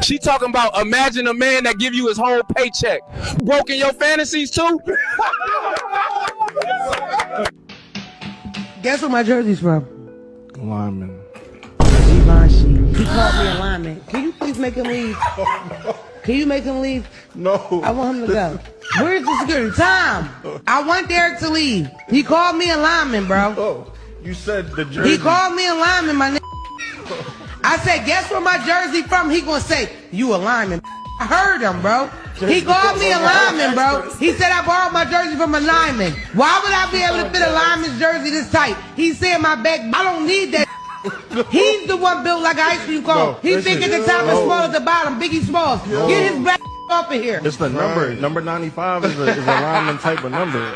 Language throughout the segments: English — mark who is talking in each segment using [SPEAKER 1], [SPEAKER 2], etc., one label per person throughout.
[SPEAKER 1] She talking about imagine a man that give you his whole paycheck. Broken your fantasies too?
[SPEAKER 2] Guess where my jersey's from?
[SPEAKER 3] Lyman.
[SPEAKER 2] Givenchy. He called me a lineman. Can you please make him leave? Can you make him leave?
[SPEAKER 3] No.
[SPEAKER 2] I want him to go. Where's the security? Tom! I want Derek to leave. He called me a lineman, bro.
[SPEAKER 3] Oh, you said the jersey.
[SPEAKER 2] He called me a lineman, my nigga. I said, guess where my jersey from? He gonna say, you a lineman. I heard him, bro. He called me a lineman, bro. He said I borrowed my jersey from a lineman. Why would I be able to fit a lineman's jersey this tight? He said my back, I don't need that. He's the one built like an ice cream cone. He think at the top and small at the bottom. Biggie Smalls. Get his back off of here.
[SPEAKER 3] It's the number. Number 95 is a lineman type of number.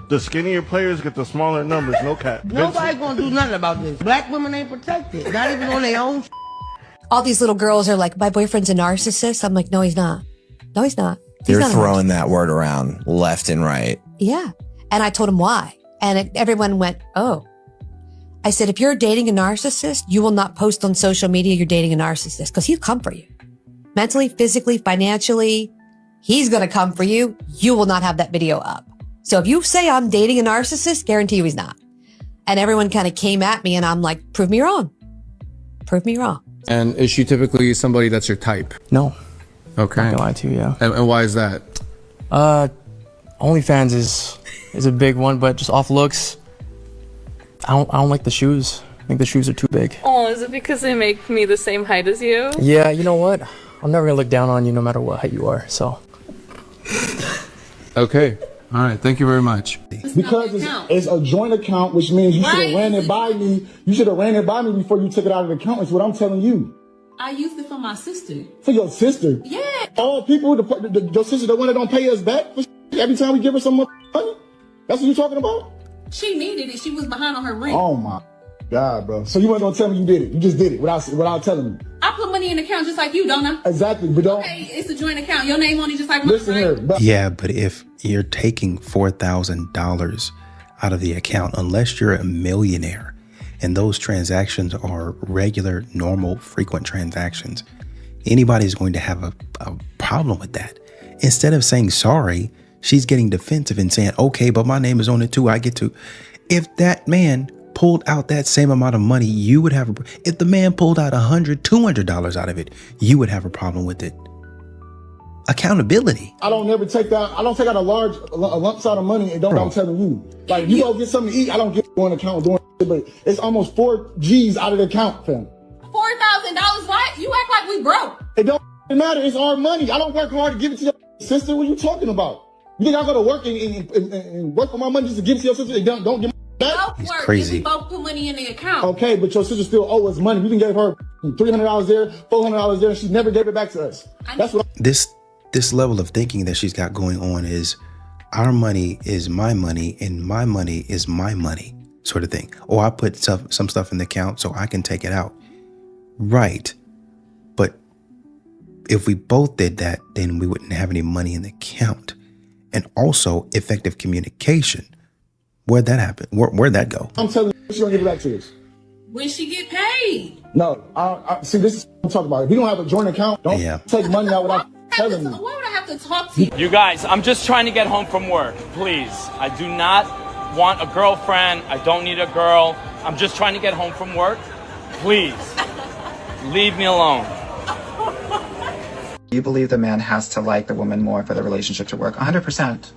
[SPEAKER 3] The skinnier players get the smaller numbers. No cap.
[SPEAKER 2] Nobody's gonna do nothing about this. Black women ain't protected. Not even on their own.
[SPEAKER 4] All these little girls are like, my boyfriend's a narcissist. I'm like, no, he's not. No, he's not.
[SPEAKER 5] They're throwing that word around left and right.
[SPEAKER 4] Yeah. And I told him why. And everyone went, oh. I said, if you're dating a narcissist, you will not post on social media you're dating a narcissist because he'll come for you. Mentally, physically, financially, he's going to come for you. You will not have that video up. So if you say I'm dating a narcissist, guarantee you he's not. And everyone kind of came at me and I'm like, prove me wrong. Prove me wrong.
[SPEAKER 6] And is she typically somebody that's your type?
[SPEAKER 7] No.
[SPEAKER 6] Okay.
[SPEAKER 7] I'm not gonna lie to you, yeah.
[SPEAKER 6] And why is that?
[SPEAKER 7] OnlyFans is a big one, but just off looks, I don't like the shoes. I think the shoes are too big.
[SPEAKER 8] Oh, is it because they make me the same height as you?
[SPEAKER 7] Yeah, you know what? I'm never gonna look down on you no matter what height you are, so.
[SPEAKER 6] Okay. All right. Thank you very much.
[SPEAKER 9] Because it's a joint account, which means you should have ran it by me. You should have ran it by me before you took it out of the account. Is what I'm telling you.
[SPEAKER 10] I used it for my sister.
[SPEAKER 9] For your sister?
[SPEAKER 10] Yeah.
[SPEAKER 9] All people, your sister, the one that don't pay us back for every time we give her some money? That's what you talking about?
[SPEAKER 10] She needed it. She was behind on her rent.
[SPEAKER 9] Oh my God, bro. So you weren't gonna tell me you did it. You just did it without telling me.
[SPEAKER 10] I put money in the account just like you, don't I?
[SPEAKER 9] Exactly, but don't.
[SPEAKER 10] Okay, it's a joint account. Your name on it just like mine.
[SPEAKER 9] Listen here.
[SPEAKER 11] Yeah, but if you're taking $4,000 out of the account, unless you're a millionaire, and those transactions are regular, normal, frequent transactions, anybody's going to have a problem with that. Instead of saying sorry, she's getting defensive and saying, okay, but my name is on it too. I get to. If that man pulled out that same amount of money, you would have. If the man pulled out $100, $200 out of it, you would have a problem with it. Accountability.
[SPEAKER 9] I don't never take that. I don't take out a lump sum of money and I'm telling you. Like, you go get something to eat, I don't get one account doing it, but it's almost 4 G's out of the account, fam.
[SPEAKER 10] $4,000? What? You act like we broke.
[SPEAKER 9] It don't matter. It's our money. I don't work hard to give it to your sister. What are you talking about? You think I go to work and work for my money just to give it to your sister and don't give me that?
[SPEAKER 10] He's
[SPEAKER 11] crazy.
[SPEAKER 10] We both put money in the account.
[SPEAKER 9] Okay, but your sister still owes us money. We can give her $300 there, $400 there, and she never gave it back to us. That's what
[SPEAKER 11] This level of thinking that she's got going on is our money is my money and my money is my money sort of thing. Or I put some stuff in the account so I can take it out. Right. But if we both did that, then we wouldn't have any money in the account. And also effective communication. Where'd that happen? Where'd that go?
[SPEAKER 9] I'm telling you, she's gonna give it back to us.
[SPEAKER 10] When she get paid.
[SPEAKER 9] No, see, this is what I'm talking about. If you don't have a joint account, don't take money out without telling me.
[SPEAKER 10] Why would I have to talk to you?
[SPEAKER 12] You guys, I'm just trying to get home from work. Please. I do not want a girlfriend. I don't need a girl. I'm just trying to get home from work. Please. Leave me alone.
[SPEAKER 13] You believe the man has to like the woman more for the relationship to work? 100%.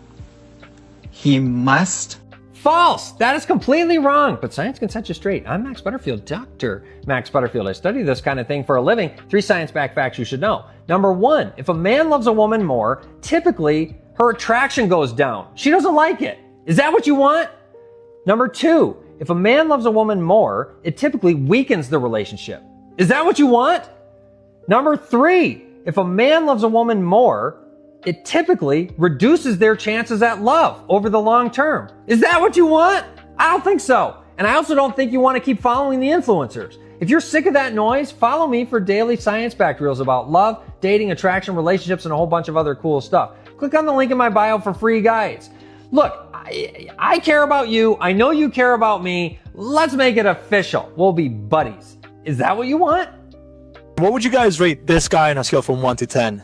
[SPEAKER 13] He must.
[SPEAKER 14] False! That is completely wrong, but science can set you straight. I'm Max Butterfield, Dr. Max Butterfield. I study this kind of thing for a living. 3 science-backed facts you should know. Number 1, if a man loves a woman more, typically her attraction goes down. She doesn't like it. Is that what you want? Number 2, if a man loves a woman more, it typically weakens the relationship. Is that what you want? Number 3, if a man loves a woman more, it typically reduces their chances at love over the long term. Is that what you want? I don't think so. And I also don't think you want to keep following the influencers. If you're sick of that noise, follow me for daily science-backed reels about love, dating, attraction, relationships, and a whole bunch of other cool stuff. Click on the link in my bio for free guides. Look, I care about you. I know you care about me. Let's make it official. We'll be buddies. Is that what you want?
[SPEAKER 15] What would you guys rate this guy on a scale from 1 to 10?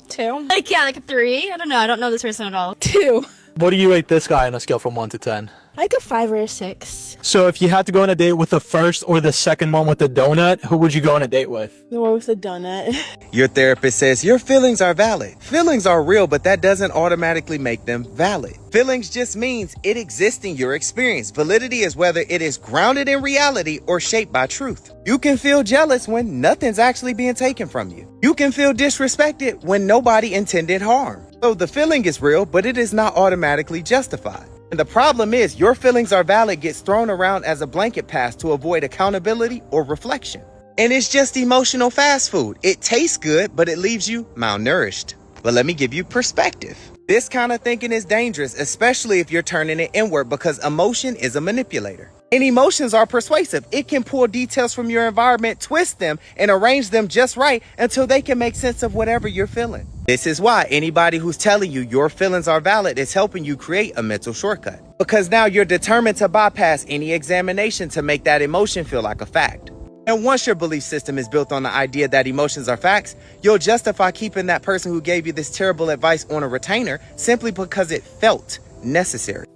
[SPEAKER 16] 2. Like, yeah, like a 3. I don't know. I don't know this person at all. 2.
[SPEAKER 15] What do you rate this guy on a scale from 1 to 10?
[SPEAKER 16] Like a 5 or a 6.
[SPEAKER 15] So if you had to go on a date with the first or the second one with the donut, who would you go on a date with?
[SPEAKER 16] The one with the donut.
[SPEAKER 17] Your therapist says your feelings are valid. Feelings are real, but that doesn't automatically make them valid. Feelings just means it exists in your experience. Validity is whether it is grounded in reality or shaped by truth. You can feel jealous when nothing's actually being taken from you. You can feel disrespected when nobody intended harm. So the feeling is real, but it is not automatically justified. And the problem is your feelings are valid gets thrown around as a blanket pass to avoid accountability or reflection. And it's just emotional fast food. It tastes good, but it leaves you malnourished. But let me give you perspective. This kind of thinking is dangerous, especially if you're turning it inward, because emotion is a manipulator. And emotions are persuasive. It can pull details from your environment, twist them, and arrange them just right until they can make sense of whatever you're feeling. This is why anybody who's telling you your feelings are valid is helping you create a mental shortcut. Because now you're determined to bypass any examination to make that emotion feel like a fact. And once your belief system is built on the idea that emotions are facts, you'll justify keeping that person who gave you this terrible advice on a retainer simply because it felt necessary.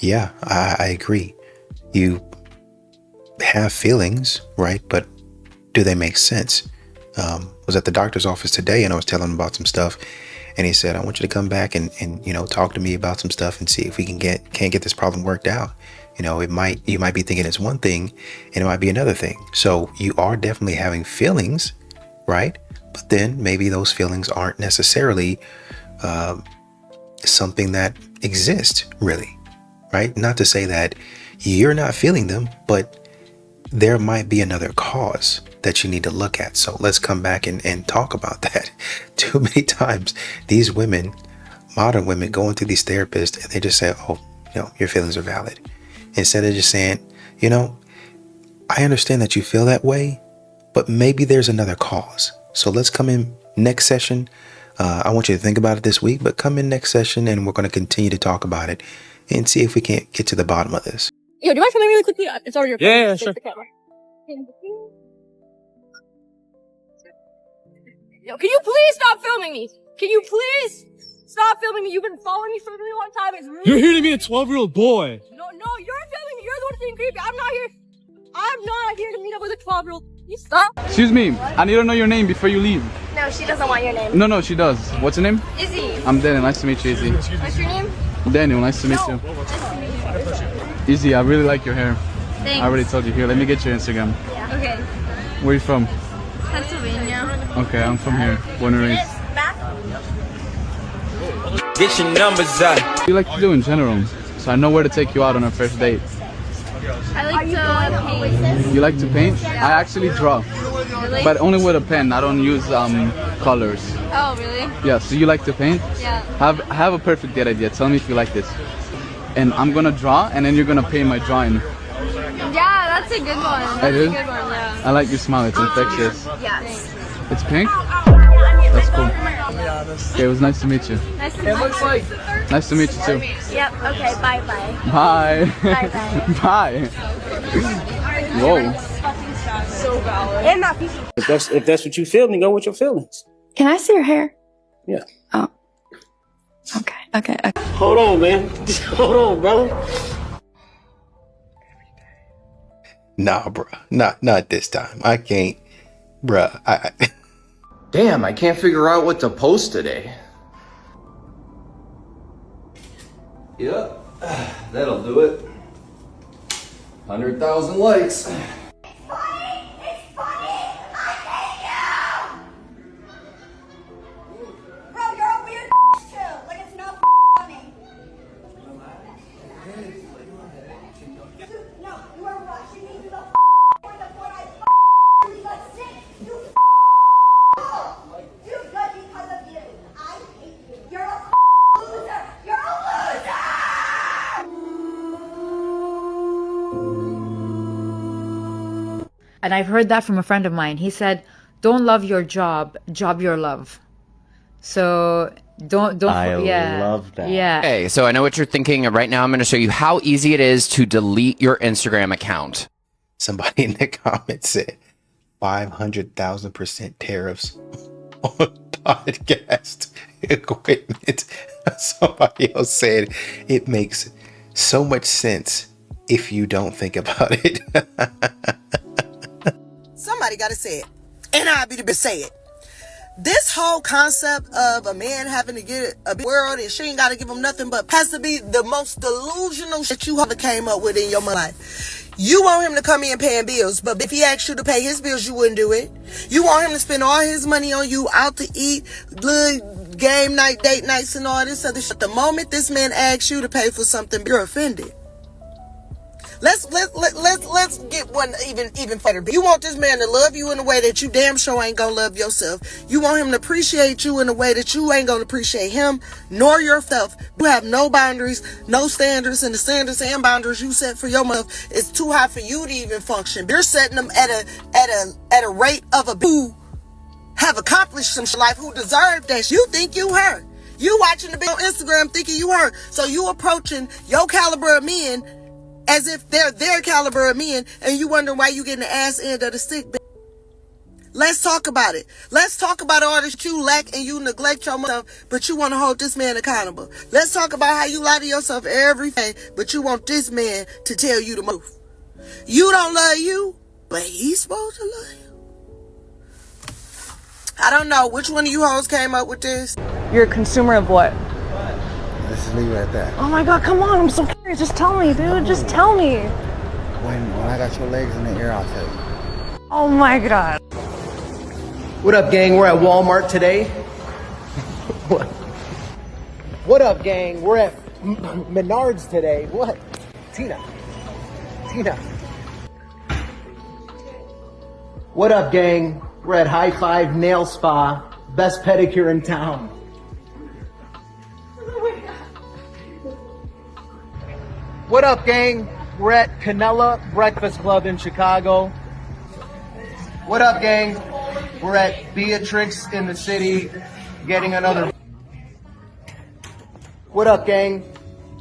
[SPEAKER 11] Yeah, I agree. You have feelings, right? But do they make sense? I was at the doctor's office today and I was telling him about some stuff, and he said, I want you to come back and talk to me about some stuff and see if we can't get this problem worked out. You might be thinking it's one thing and it might be another thing. So you are definitely having feelings, right? But then maybe those feelings aren't necessarily something that exists, really, right? Not to say that you're not feeling them, but there might be another cause that you need to look at. So let's come back and talk about that. Too many times these women, modern women, go into these therapists and they just say, oh, your feelings are valid. Instead of just saying, I understand that you feel that way, but maybe there's another cause. So let's come in next session. I want you to think about it this week, but come in next session and we're going to continue to talk about it and see if we can't get to the bottom of this.
[SPEAKER 16] Yo, do you mind filming really quickly? It's already recording.
[SPEAKER 15] Yeah, sure.
[SPEAKER 16] The camera. Yo, can you please stop filming me? Can you please stop filming me? You've been following me for a really long time. It's really
[SPEAKER 15] You're here to be a 12-year-old boy.
[SPEAKER 16] No, you're filming me. You're the one being creepy. I'm not here to meet up with a 12-year-old. You stop.
[SPEAKER 18] Excuse me, I need to know your name before you leave.
[SPEAKER 16] No, she doesn't want your name.
[SPEAKER 18] No, she does. What's your name?
[SPEAKER 16] Izzy.
[SPEAKER 18] I'm Daniel. Nice to meet you, Izzy.
[SPEAKER 16] What's your name?
[SPEAKER 18] Daniel. Nice to meet you. Izzy, I really like your hair.
[SPEAKER 16] Thanks.
[SPEAKER 18] I already told you. Here, let me get your Instagram.
[SPEAKER 16] Yeah. Okay.
[SPEAKER 18] Where are you from?
[SPEAKER 16] Pennsylvania.
[SPEAKER 18] Okay, I'm from here. Born and raised.
[SPEAKER 17] Get your numbers up.
[SPEAKER 18] What do you like to do in general? So I know where to take you out on our first date.
[SPEAKER 16] I like to paint.
[SPEAKER 18] You like to paint? I actually draw.
[SPEAKER 16] Really?
[SPEAKER 18] But only with a pen. I don't use colors.
[SPEAKER 16] Oh, really?
[SPEAKER 18] Yeah, so you like to paint?
[SPEAKER 16] Yeah.
[SPEAKER 18] I have a perfect date idea. Tell me if you like this. And I'm gonna draw, and then you're gonna paint my drawing.
[SPEAKER 16] Yeah, that's a good one. That's
[SPEAKER 18] I do?
[SPEAKER 16] a good one, yeah.
[SPEAKER 18] I like your smile. It's infectious.
[SPEAKER 16] Yes.
[SPEAKER 18] It's pink? That's cool. Okay, it was nice to meet you.
[SPEAKER 16] Nice to meet you.
[SPEAKER 18] Nice to meet you too.
[SPEAKER 16] Yep, okay, bye-bye.
[SPEAKER 18] Bye.
[SPEAKER 16] Bye-bye.
[SPEAKER 18] Bye. Whoa.
[SPEAKER 16] So valid. And that piece.
[SPEAKER 19] If that's what you feel, then go with your feelings.
[SPEAKER 16] Can I see your hair?
[SPEAKER 19] Yeah.
[SPEAKER 16] Oh. Okay.
[SPEAKER 19] Hold on, man. Hold on, brother.
[SPEAKER 11] Nah, bro. Not this time. I can't. Bruh, I
[SPEAKER 20] Damn, I can't figure out what to post today. Yep, that'll do it. 100,000 likes.
[SPEAKER 21] And I've heard that from a friend of mine. He said, don't love your job, job your love. So don't
[SPEAKER 22] I
[SPEAKER 21] yeah.
[SPEAKER 22] love that.
[SPEAKER 21] Yeah.
[SPEAKER 22] Okay, so I know what you're thinking. Right now I'm going to show you how easy it is to delete your Instagram account.
[SPEAKER 11] Somebody in the comments said, 500,000% tariffs on podcast equipment. Somebody else said it makes so much sense if you don't think about it.
[SPEAKER 1] Somebody got to say it, and I'll be the best say it. This whole concept of a man having to get a big world and she ain't got to give him nothing but has to be the most delusional shit you ever came up with in your life. You want him to come in paying bills, but if he asked you to pay his bills, you wouldn't do it. You want him to spend all his money on you, out to eat, good game night, date nights, and all this other shit. The moment this man asks you to pay for something, you're offended. Let's get one even better. You want this man to love you in a way that you damn sure ain't gonna love yourself. You want him to appreciate you in a way that you ain't gonna appreciate him nor yourself. You have no boundaries, no standards, and the standards and boundaries you set for yourself is too high for you to even function. You're setting them at a rate of a who have accomplished some life, who deserve that. You think you her. You watching the video on Instagram thinking you her. So you approaching your caliber of men as if they're their caliber of men, and you wonder why you getting the ass end of the stick. Let's talk about it. Let's talk about all this you lack and you neglect yourself, but you want to hold this man accountable. Let's talk about how you lie to yourself every day, but you want this man to tell you to move. You don't love you, but he's supposed to love you. I don't know which one of you hoes came up with this.
[SPEAKER 3] You're a consumer of what?
[SPEAKER 23] Let's just leave it at that.
[SPEAKER 3] Oh my god, come on, I'm so curious. Just tell me, dude. Just tell me.
[SPEAKER 23] When I got your legs in the air, I'll tell you.
[SPEAKER 3] Oh my god.
[SPEAKER 24] What up, gang? We're at Walmart today. What up, gang? We're at Menards today. What? Tina. What up, gang? We're at High Five Nail Spa. Best pedicure in town. What up, gang? We're at Canella Breakfast Club in Chicago. What up, gang? We're at Beatrix in the city, getting another. What up, gang?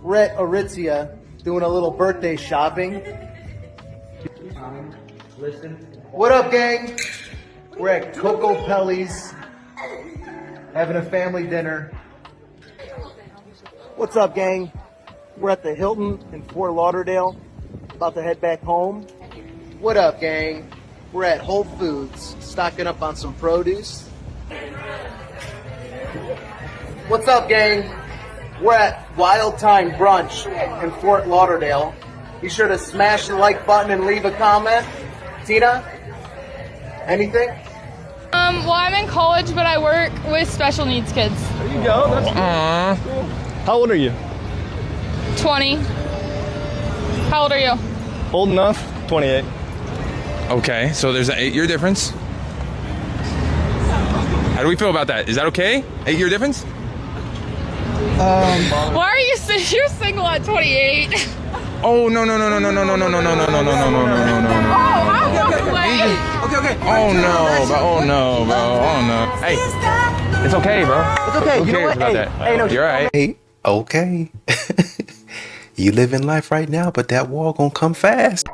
[SPEAKER 24] We're at Aritzia, doing a little birthday shopping. What up, gang? We're at Coco Pelli's, having a family dinner. What's up, gang? We're at the Hilton in Fort Lauderdale, about to head back home. What up, gang? We're at Whole Foods, stocking up on some produce. What's up, gang? We're at Wild Time Brunch in Fort Lauderdale. Be sure to smash the like button and leave a comment. Tina, anything?
[SPEAKER 25] Well, I'm in college, but I work with special needs kids.
[SPEAKER 24] There you go. That's cool. How old are you?
[SPEAKER 25] 20. How old are you?
[SPEAKER 24] Old enough. 28.
[SPEAKER 26] Okay, so there's an 8-year difference. How do we feel about that? Is that okay? 8-year difference?
[SPEAKER 25] Why are you you're single at 28?
[SPEAKER 26] Oh no.
[SPEAKER 25] Oh,
[SPEAKER 26] Okay. Oh no. Hey, it's okay, bro.
[SPEAKER 24] It's okay.
[SPEAKER 26] Who
[SPEAKER 24] You know
[SPEAKER 26] cares
[SPEAKER 24] what?
[SPEAKER 26] about
[SPEAKER 24] Hey,
[SPEAKER 26] that?
[SPEAKER 24] hey, no,
[SPEAKER 26] You're right.
[SPEAKER 11] Hey, okay. You living life right now, but that wall gonna come fast.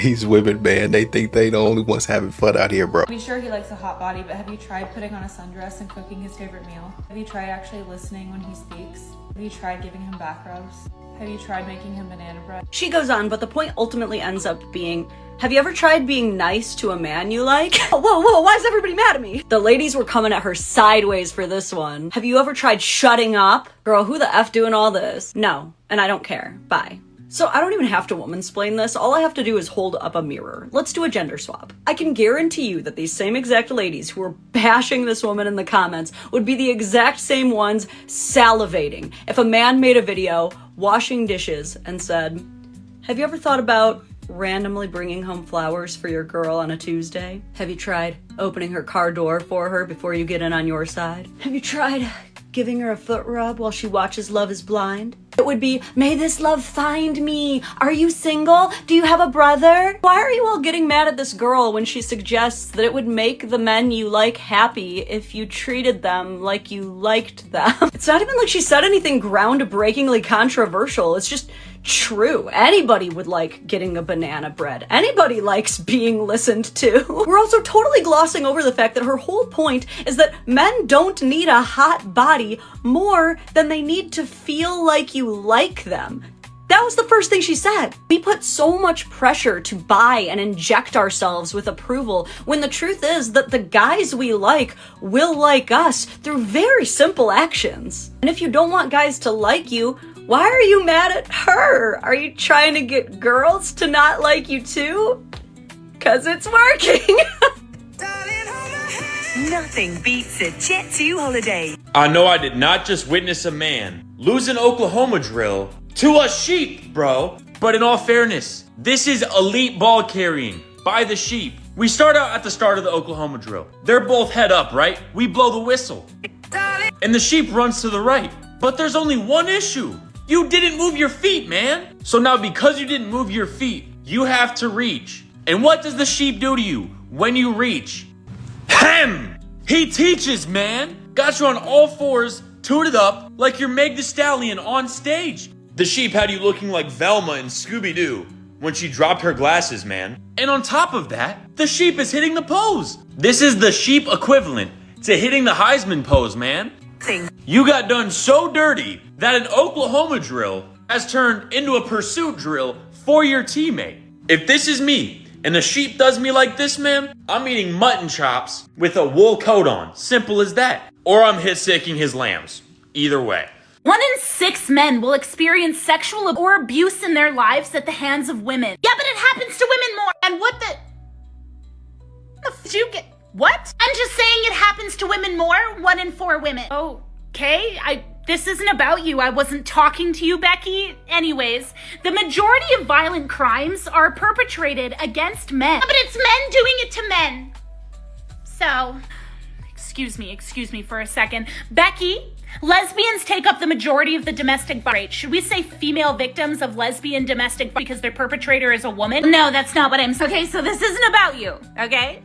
[SPEAKER 11] These women, man, they think they the only ones having fun out here, bro.
[SPEAKER 27] I'm sure he likes a hot body, but have you tried putting on a sundress and cooking his favorite meal? Have you tried actually listening when he speaks? Have you tried giving him back rubs? Have you tried making him banana bread?
[SPEAKER 28] She goes on, but the point ultimately ends up being, have you ever tried being nice to a man you like? Whoa, why is everybody mad at me? The ladies were coming at her sideways for this one. Have you ever tried shutting up? Girl, who the F doing all this? No, and I don't care. Bye. So I don't even have to womansplain this. All I have to do is hold up a mirror. Let's do a gender swap. I can guarantee you that these same exact ladies who are bashing this woman in the comments would be the exact same ones salivating if a man made a video washing dishes and said, have you ever thought about randomly bringing home flowers for your girl on a Tuesday? Have you tried opening her car door for her before you get in on your side? Have you tried giving her a foot rub while she watches Love is Blind? It would be, may this love find me. Are you single? Do you have a brother? Why are you all getting mad at this girl when she suggests that it would make the men you like happy if you treated them like you liked them? It's not even like she said anything groundbreakingly controversial. It's just true. Anybody would like getting a banana bread. Anybody likes being listened to. We're also totally glossing over the fact that her whole point is that men don't need a hot body more than they need to feel like you like them. That was the first thing she said. We put so much pressure to buy and inject ourselves with approval when the truth is that the guys we like will like us through very simple actions. And if you don't want guys to like you, why are you mad at her? Are you trying to get girls to not like you too? 'Cause it's working.
[SPEAKER 2] Nothing beats a Jet2 holiday.
[SPEAKER 12] I know I did not just witness a man lose an Oklahoma drill to a sheep, bro. But in all fairness, this is elite ball carrying by the sheep. We start out at the start of the Oklahoma drill. They're both head up, right? We blow the whistle. And the sheep runs to the right. But there's only one issue. You didn't move your feet, man. So now because you didn't move your feet, you have to reach. And what does the sheep do to you when you reach? Hem! He teaches, man. Got you on all fours, tooted up like you're Meg Thee Stallion on stage. The sheep had you looking like Velma in Scooby-Doo when she dropped her glasses, man. And on top of that, the sheep is hitting the pose. This is the sheep equivalent to hitting the Heisman pose, man. You got done so dirty that an Oklahoma drill has turned into a pursuit drill for your teammate. If this is me and the sheep does me like this, man, I'm eating mutton chops with a wool coat on. Simple as that. Or I'm hit-sicking his lambs. Either way.
[SPEAKER 4] 1 in 6 men will experience sexual or abuse in their lives at the hands of women. Yeah, but it happens to women more. And what the did you get? What? I'm just saying it happens to women more. 1 in 4 women. Okay, this isn't about you. I wasn't talking to you, Becky. Anyways, the majority of violent crimes are perpetrated against men. But it's men doing it to men. So, excuse me for a second. Becky, lesbians take up the majority of the domestic violence. Should we say female victims of lesbian domestic violence because their perpetrator is a woman? No, that's not what I'm saying. Okay, so this isn't about you, okay?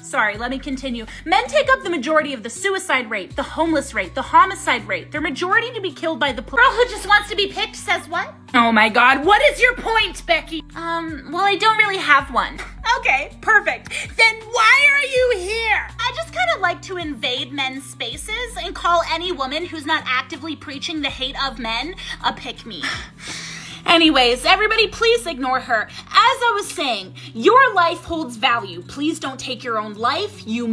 [SPEAKER 4] Sorry, let me continue. Men take up the majority of the suicide rate, the homeless rate, the homicide rate. They're majority to be killed by the police. Girl who just wants to be picked says what? Oh my god, what is your point, Becky? Well, I don't really have one. Okay, perfect. Then why are you here? I just kind of like to invade men's spaces and call any woman who's not actively preaching the hate of men a pick-me. Anyways, everybody please ignore her. As I was saying, your life holds value. Please don't take your own life. You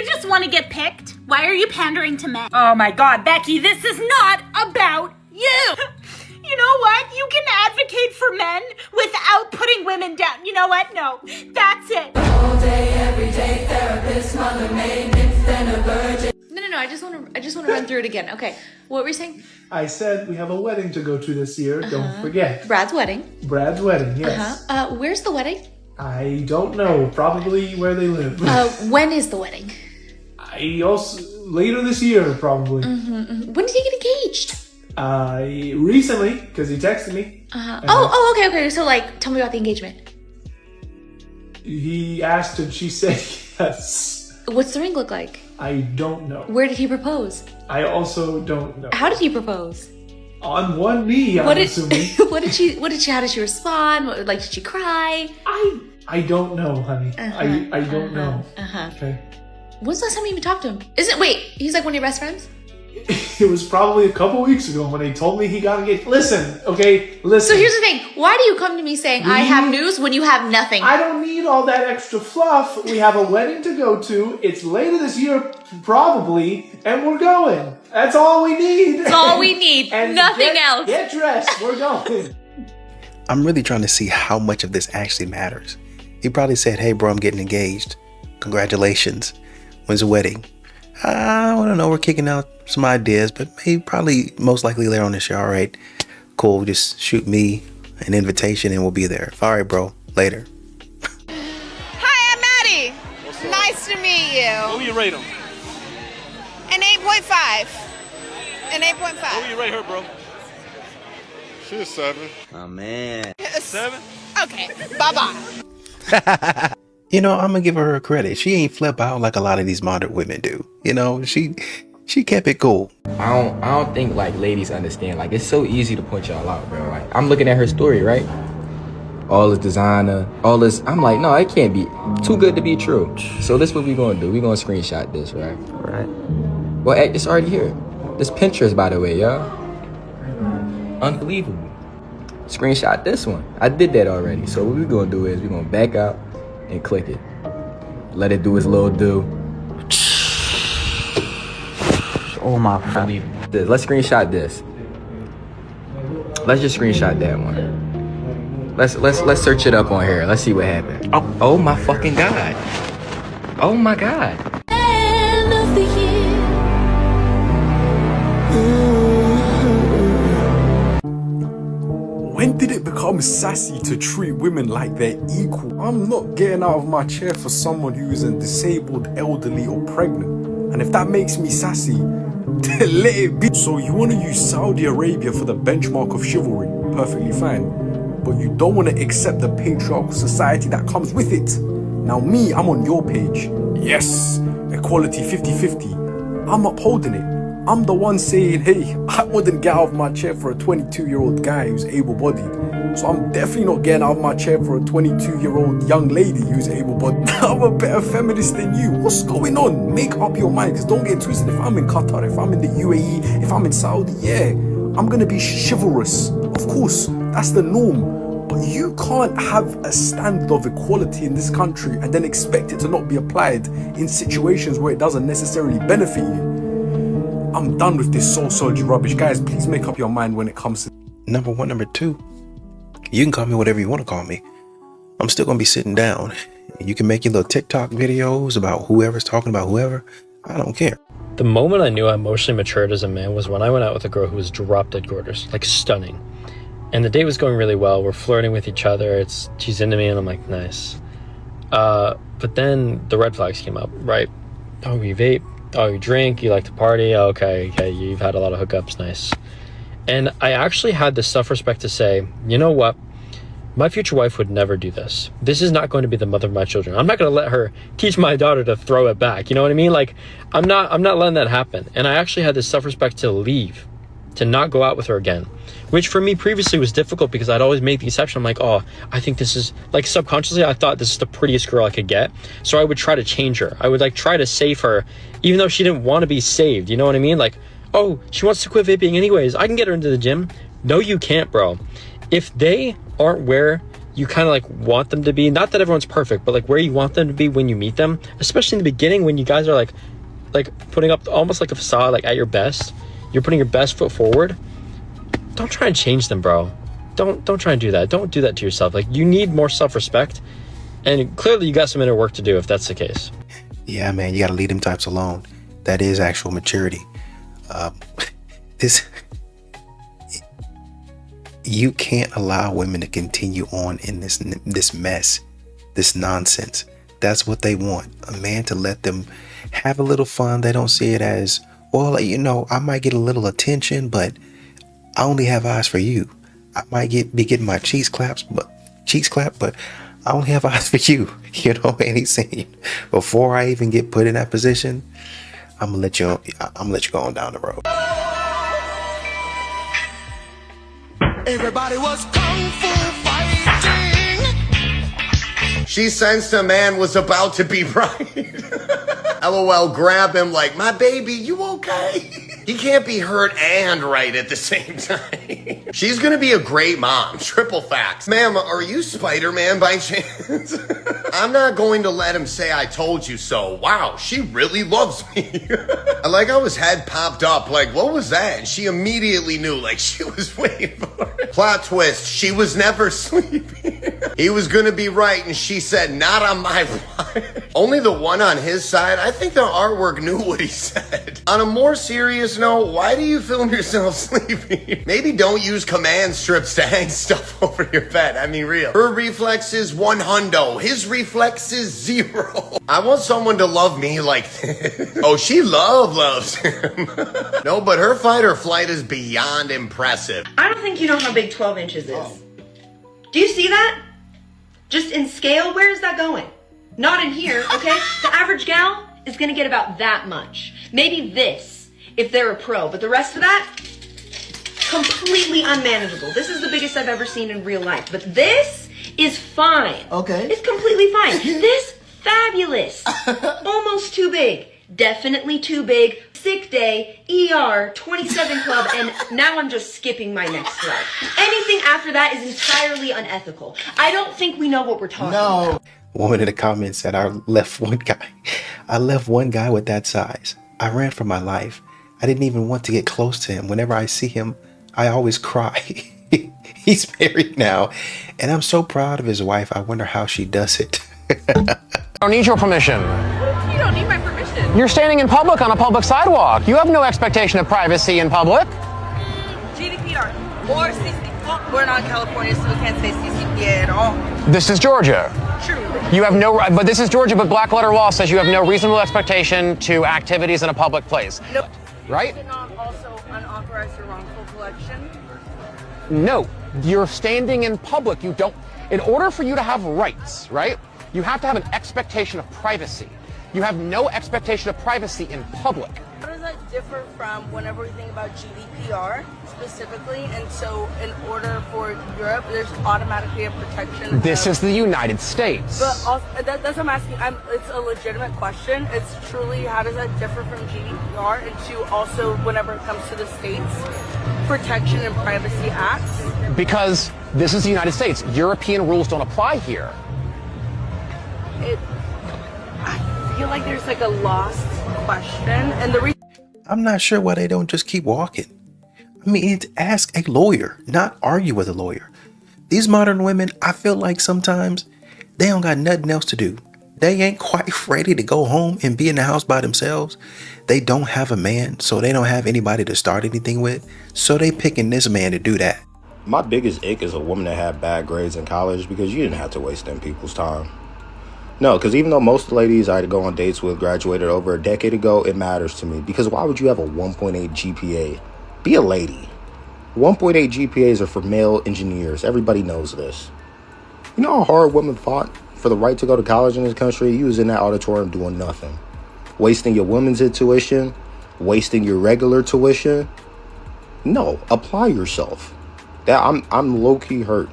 [SPEAKER 4] just want to get picked? Why are you pandering to men? Oh my god, Becky, this is not about you. You know what? You can advocate for men without putting women down. You know what? No, that's it. All day, every day, therapist, mother, maid, nymph, then a virgin.
[SPEAKER 5] No, I just want to run through it again. Okay, what were we saying?
[SPEAKER 6] I said we have a wedding to go to this year. Don't forget.
[SPEAKER 5] Brad's wedding.
[SPEAKER 6] Brad's wedding, yes.
[SPEAKER 5] Where's the wedding?
[SPEAKER 6] I don't know. Probably where they live.
[SPEAKER 5] When is the wedding?
[SPEAKER 6] Later this year, probably.
[SPEAKER 5] When did he get engaged?
[SPEAKER 6] Recently, because he texted me.
[SPEAKER 5] Okay. So, tell me about the engagement.
[SPEAKER 6] He asked and she said yes.
[SPEAKER 5] What's the ring look like?
[SPEAKER 6] I don't know.
[SPEAKER 5] Where did he propose?
[SPEAKER 6] I also don't know.
[SPEAKER 5] How did he propose?
[SPEAKER 6] On one knee, I'm assuming.
[SPEAKER 5] How did she respond? Did she cry?
[SPEAKER 6] I don't know, honey. I don't know. Okay.
[SPEAKER 5] When's the last time you even talked to him? He's like one of your best friends?
[SPEAKER 6] It was probably a couple weeks ago when they told me he got engaged. Listen. So
[SPEAKER 5] here's the thing. Why do you come to me saying I have news when you have nothing?
[SPEAKER 6] I don't need all that extra fluff. We have a wedding to go to. It's later this year, probably, and we're going. That's all we need.
[SPEAKER 5] That's all we need. Nothing else.
[SPEAKER 6] Get dressed. We're going.
[SPEAKER 11] I'm really trying to see how much of this actually matters. He probably said, hey, bro, I'm getting engaged. Congratulations. When's the wedding? I don't know. We're kicking out some ideas, but probably most likely later on this year. All right, cool. Just shoot me an invitation and we'll be there. All right, bro. Later.
[SPEAKER 7] Hi, I'm Maddie. Nice to meet you.
[SPEAKER 8] What will you rate him?
[SPEAKER 7] An 8.5. An 8.5.
[SPEAKER 8] What will you rate her, bro?
[SPEAKER 9] She's a 7.
[SPEAKER 8] Oh, man. 7?
[SPEAKER 7] Okay, bye-bye.
[SPEAKER 11] You know, I'm gonna give her credit. She ain't flip out like a lot of these modern women do. You know, she kept it cool.
[SPEAKER 10] I don't think like ladies understand. Like it's so easy to point y'all out, bro. Like I'm looking at her story, right? All this designer, all this. I'm like, no, it can't be too good to be true. So this what we gonna do. We gonna screenshot this, right? Right. Well, it's already here. This Pinterest, by the way, y'all. Unbelievable. Screenshot this one. I did that already. So what we gonna do is we gonna back out and click it. Let it do its little do. Oh my God. Let's screenshot this. Let's just screenshot that one. Let's search it up on here. Let's see what happened. Oh my fucking God. Oh my God.
[SPEAKER 13] When did it become sassy to treat women like they're equal? I'm not getting out of my chair for someone who isn't disabled, elderly, or pregnant. And if that makes me sassy, let it be. So you want to use Saudi Arabia for the benchmark of chivalry? Perfectly fine. But you don't want to accept the patriarchal society that comes with it. Now me, I'm on your page. Yes, equality 50-50. I'm upholding it. I'm the one saying, hey, I wouldn't get out of my chair for a 22-year-old guy who's able-bodied. So I'm definitely not getting out of my chair for a 22-year-old young lady who's able-bodied. I'm a better feminist than you. What's going on? Make up your mind, because don't get twisted. If I'm in Qatar, if I'm in the UAE, if I'm in Saudi, yeah, I'm going to be chivalrous. Of course, that's the norm. But you can't have a standard of equality in this country and then expect it to not be applied in situations where it doesn't necessarily benefit you. I'm done with this soul surgery rubbish. Guys, please make up your mind when it comes to...
[SPEAKER 11] Number one. Number two, you can call me whatever you want to call me. I'm still going to be sitting down. You can make your little TikTok videos about whoever's talking about whoever. I don't care.
[SPEAKER 14] The moment I knew I emotionally matured as a man was when I went out with a girl who was drop dead gorgeous, like stunning. And the date was going really well. We're flirting with each other. She's into me and I'm like, nice. But then the red flags came up, right? Oh, you vape. Oh, you drink, you like to party, okay, you've had a lot of hookups, nice. And I actually had the self-respect to say, you know what? My future wife would never do this. This is not going to be the mother of my children. I'm not going to let her teach my daughter to throw it back. You know what I mean? Like, I'm not letting that happen. And I actually had the self-respect to leave, to not go out with her again, which for me previously was difficult because I'd always make the exception. I'm like, oh, I think this is, like, subconsciously I thought this is the prettiest girl I could get. So I would try to change her. I would like try to save her, even though she didn't want to be saved. You know what I mean? Like, oh, she wants to quit vaping anyways. I can get her into the gym. No, you can't, bro. If they aren't where you kind of like want them to be, not that everyone's perfect, but like where you want them to be when you meet them, especially in the beginning when you guys are like putting up almost like a facade, like at your best, you're putting your best foot forward. Don't try and change them, bro. Don't try and do that. Don't do that to yourself. Like, you need more self-respect, and clearly you got some inner work to do if that's the case.
[SPEAKER 11] Yeah, man, you got to leave them types alone. That is actual maturity. You can't allow women to continue on in this mess, this nonsense. That's what they want. A man to let them have a little fun. They don't see it as, well, you know, I might get a little attention, but I only have eyes for you. I might be getting my cheeks clapped, but I only have eyes for you. You know, and he's saying, before I even get put in that position, I'm gonna let you go on down the road.
[SPEAKER 24] Everybody was kung fu fighting. She sensed a man was about to be right. LOL, grab him like, my baby, you okay? He can't be hurt and right at the same time. She's gonna be a great mom. Triple facts. Ma'am, are you Spider-Man by chance? I'm not going to let him say I told you so. Wow, she really loves me. I like how his head popped up, like, what was that? And she immediately knew, like, she was waiting for it. Plot twist, she was never sleeping. He was gonna be right, and she said, not on my watch.
[SPEAKER 15] Only the one on his side, I think the artwork knew what he said. On a more serious note, why do you film yourself sleeping? Maybe don't use command strips to hang stuff over your bed. I mean, real. Her reflex is 100. His reflex is 0. I want someone to love me like this. Oh, she loves him. No, but her fight or flight is beyond impressive.
[SPEAKER 16] I don't think you know how big 12 inches is. Do you see that? Just in scale, where is that going? Not in here, okay? The average gal is gonna get about that much. Maybe this, if they're a pro, but the rest of that, completely unmanageable. This is the biggest I've ever seen in real life, but this is fine.
[SPEAKER 1] Okay.
[SPEAKER 16] It's completely fine. This, fabulous. Almost too big. Definitely too big. Sick day, ER, 27 club, and now I'm just skipping my next slide. Anything after that is entirely unethical. I don't think we know what we're talking about.
[SPEAKER 11] Woman in the comments said, I left one guy with that size. I ran for my life. I didn't even want to get close to him. Whenever I see him, I always cry. He's married now, and I'm so proud of his wife. I wonder how she does it.
[SPEAKER 17] I don't need your permission.
[SPEAKER 7] You don't need my permission.
[SPEAKER 17] You're standing in public on a public sidewalk. You have no expectation of privacy in public.
[SPEAKER 7] GDPR or CCPA. We're not in California, so we can't say CCPA at all.
[SPEAKER 17] This is Georgia.
[SPEAKER 7] True.
[SPEAKER 17] You have no, but this is Georgia, but black letter law says you have no reasonable expectation to activities in a public place.
[SPEAKER 7] No.
[SPEAKER 17] Right?
[SPEAKER 7] Is it not also unauthorized or wrongful collection?
[SPEAKER 17] No, you're standing in public. You don't, in order for you to have rights, right? You have to have an expectation of privacy. You have no expectation of privacy in public.
[SPEAKER 7] How does that differ from whenever we think about GDPR specifically? And so in order for Europe, there's automatically a protection.
[SPEAKER 17] This is the United States.
[SPEAKER 7] But also, that's what I'm asking. It's a legitimate question. It's truly, how does that differ from GDPR? And to also, whenever it comes to the states, Protection and Privacy Acts?
[SPEAKER 17] Because this is the United States. European rules don't apply here.
[SPEAKER 7] I feel like there's like a lost question, and the reason
[SPEAKER 11] I'm not sure why they don't just keep walking. I mean, ask a lawyer, not argue with a lawyer. These modern women, I feel like sometimes they don't got nothing else to do. They ain't quite ready to go home and be in the house by themselves. They don't have a man, so they don't have anybody to start anything with. So they picking this man to do that.
[SPEAKER 18] My biggest ick is a woman that had bad grades in college, because you didn't have to waste them people's time. No, because even though most ladies I had to go on dates with graduated over a decade ago, it matters to me. Because why would you have a 1.8 GPA? Be a lady. 1.8 GPAs are for male engineers. Everybody knows this. You know how hard women fought for the right to go to college in this country? You was in that auditorium doing nothing. Wasting your women's tuition. Wasting your regular tuition. No, apply yourself. I'm low-key hurt.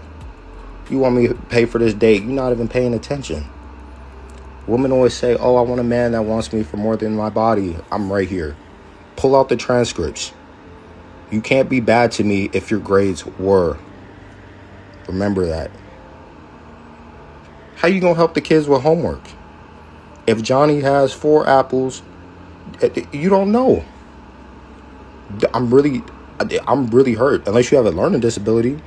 [SPEAKER 18] You want me to pay for this date? You're not even paying attention. Women always say, oh, I want a man that wants me for more than my body. I'm right here. Pull out the transcripts. You can't be bad to me if your grades were. Remember that. How you gonna help the kids with homework? If Johnny has 4 apples, you don't know. I'm really hurt. Unless you have a learning disability.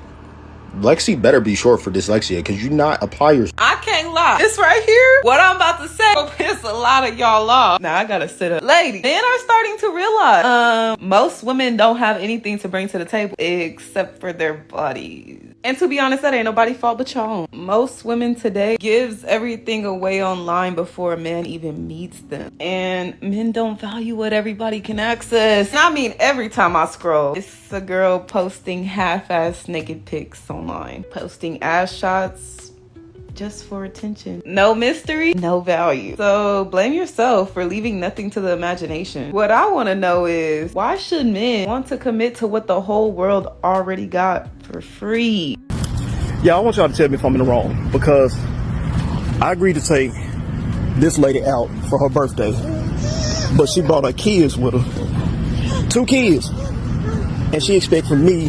[SPEAKER 18] Lexi better be short for dyslexia, because you not apply your...
[SPEAKER 7] I can't lie. This right here, what I'm about to say will piss a lot of y'all off. Now I gotta sit up. Ladies, men are starting to realize most women don't have anything to bring to the table except for their bodies. And to be honest, that ain't nobody's fault but your own. Most women today gives everything away online before a man even meets them. And men don't value what everybody can access. And I mean, every time I scroll, it's a girl posting half-ass naked pics online. Posting ass shots just for attention. No mystery, no value. So blame yourself for leaving nothing to the imagination. What I want to know is, why should men want to commit to what the whole world already got for free?
[SPEAKER 19] Yeah, I want y'all to tell me if I'm in the wrong, because I agreed to take this lady out for her birthday, but she brought her kids with her. 2 kids. And she expected me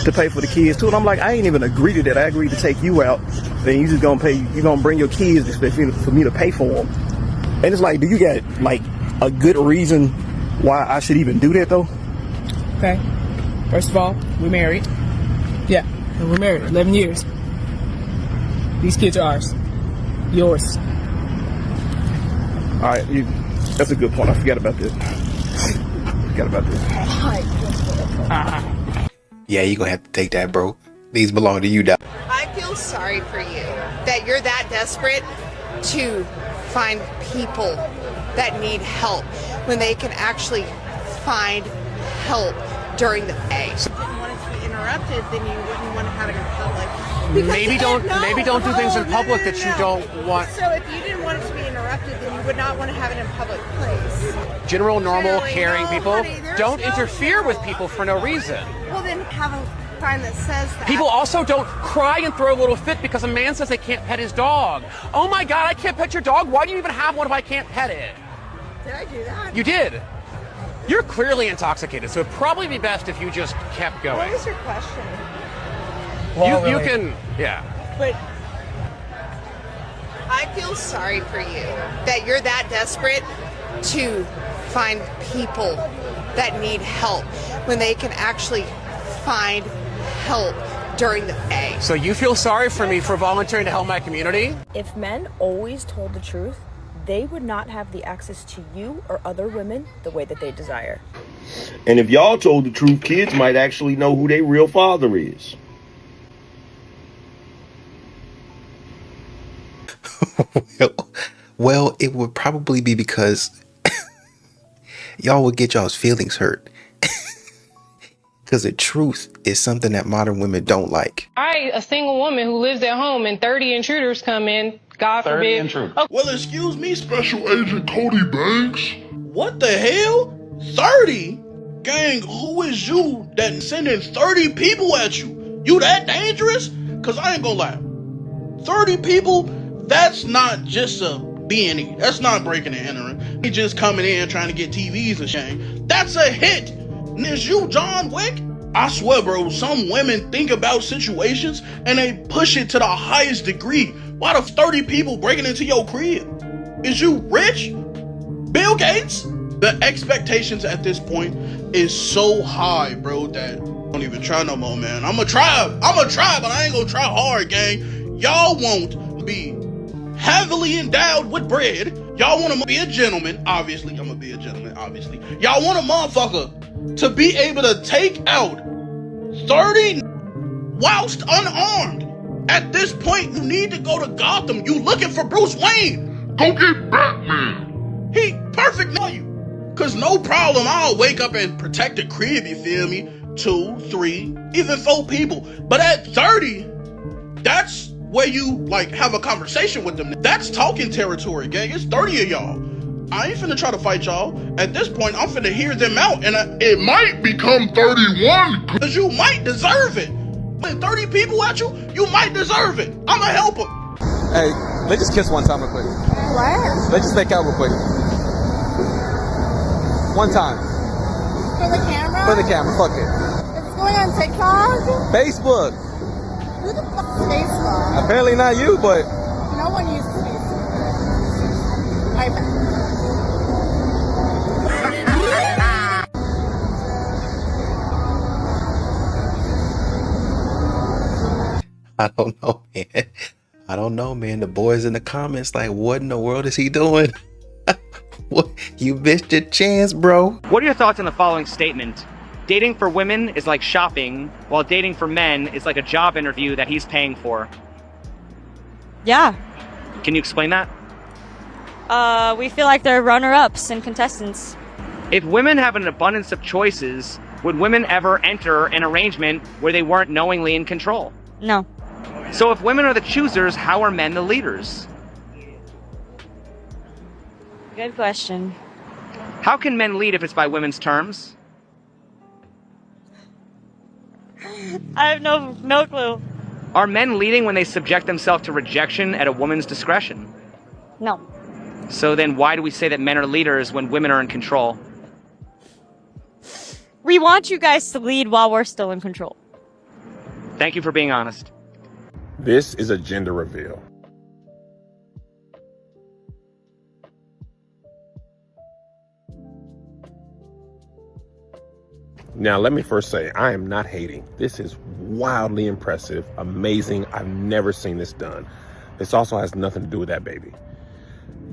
[SPEAKER 19] to pay for the kids too. And I'm like, I ain't even agreed to that. I agreed to take you out. Then you just gonna pay, you gonna bring your kids and expect for me to pay for them. And it's like, do you got like a good reason why I should even do that though?
[SPEAKER 20] Okay. First of all, we're married. Yeah, and we're married 11 years. These kids are ours. Yours.
[SPEAKER 19] right, that's a good point. I forgot about this.
[SPEAKER 11] Yeah, you're gonna have to take that, bro. These belong to you, Doc.
[SPEAKER 3] I feel sorry for you that you're that desperate to find people that need help when they can actually find help during the day. If you didn't want it to be interrupted, then you wouldn't want to have it in public.
[SPEAKER 17] Maybe don't do things in public that you don't want.
[SPEAKER 3] So if you didn't want it to be interrupted, then you would not want to have it in public place.
[SPEAKER 17] General, normal,
[SPEAKER 3] Generally,
[SPEAKER 17] caring
[SPEAKER 3] no,
[SPEAKER 17] people
[SPEAKER 3] honey, there's
[SPEAKER 17] don't
[SPEAKER 3] no
[SPEAKER 17] interfere with people for no reason.
[SPEAKER 3] Well, then have a sign that says that.
[SPEAKER 17] People also don't cry and throw a little fit because a man says they can't pet his dog. Oh my God, I can't pet your dog. Why do you even have one if I can't pet it?
[SPEAKER 3] Did I do that?
[SPEAKER 17] You did. You're clearly intoxicated, so it'd probably be best if you just kept going.
[SPEAKER 3] What was your question?
[SPEAKER 17] You can, yeah.
[SPEAKER 3] But I feel sorry for you that you're that desperate to find people that need help when they can actually find help during the day.
[SPEAKER 17] So you feel sorry for me for volunteering to help my community?
[SPEAKER 21] If men always told the truth, they would not have the access to you or other women the way that they desire.
[SPEAKER 22] And if y'all told the truth, kids might actually know who their real father is.
[SPEAKER 11] Well, it would probably be because y'all would get y'all's feelings hurt. Because the truth is something that modern women don't like.
[SPEAKER 23] A single woman who lives at home and 30 intruders come in, God forbid.
[SPEAKER 9] Oh. Well, excuse me, Special Agent Cody Banks. What the hell? 30? Gang, who is you that sending 30 people at you? You that dangerous? Cause I ain't gonna lie. 30 people, that's not just a B&E. That's not breaking and entering. He just coming in trying to get TVs and shit. That's a hit. And is you John Wick? I swear, bro, some women think about situations and they push it to the highest degree. Why the 30 people breaking into your crib? Is you rich? Bill Gates? The expectations at this point is so high, bro, that I don't even try no more, man. I'ma try, but I ain't gonna try hard, gang. Y'all won't be heavily endowed with bread. Y'all want to be a gentleman. Obviously, I'm gonna be a gentleman, obviously. Y'all want a motherfucker to be able to take out 30 whilst unarmed. At this point, you need to go to Gotham. You looking for Bruce Wayne. Go get Batman. He perfect for you. Cause no problem, I'll wake up and protect the crib, you feel me? 2, 3, even 4 people. But at 30, that's where you like have a conversation with them. That's talking territory, gang. It's 30 of y'all. I ain't finna try to fight y'all. At this point, I'm finna hear them out, and it might become 31. Cause you might deserve it. When 30 people at you, you might deserve it. I'ma help them.
[SPEAKER 25] Hey, let's just kiss one time real quick.
[SPEAKER 3] What?
[SPEAKER 25] Let's just make out real quick. One time.
[SPEAKER 3] For the camera?
[SPEAKER 25] For the camera, fuck it.
[SPEAKER 3] It's going on TikTok?
[SPEAKER 25] Facebook.
[SPEAKER 3] Who the fuck is Facebook?
[SPEAKER 25] Apparently not you, but
[SPEAKER 3] No one uses Facebook.
[SPEAKER 11] I don't know, man. I don't know, man. The boys in the comments like, what in the world is he doing? What? You missed your chance, bro.
[SPEAKER 26] What are your thoughts on the following statement? Dating for women is like shopping, while dating for men is like a job interview that he's paying for.
[SPEAKER 27] Yeah.
[SPEAKER 26] Can you explain that?
[SPEAKER 27] We feel like they're runner-ups and contestants.
[SPEAKER 26] If women have an abundance of choices, would women ever enter an arrangement where they weren't knowingly in control?
[SPEAKER 27] No.
[SPEAKER 26] So if women are the choosers, how are men the leaders?
[SPEAKER 27] Good question.
[SPEAKER 26] How can men lead if it's by women's terms?
[SPEAKER 27] I have no clue.
[SPEAKER 26] Are men leading when they subject themselves to rejection at a woman's discretion?
[SPEAKER 27] No.
[SPEAKER 26] So then why do we say that men are leaders when women are in control?
[SPEAKER 27] We want you guys to lead while we're still in control.
[SPEAKER 26] Thank you for being honest.
[SPEAKER 28] This is a gender reveal. Now, let me first say, I am not hating. This is wildly impressive, amazing. I've never seen this done. This also has nothing to do with that baby.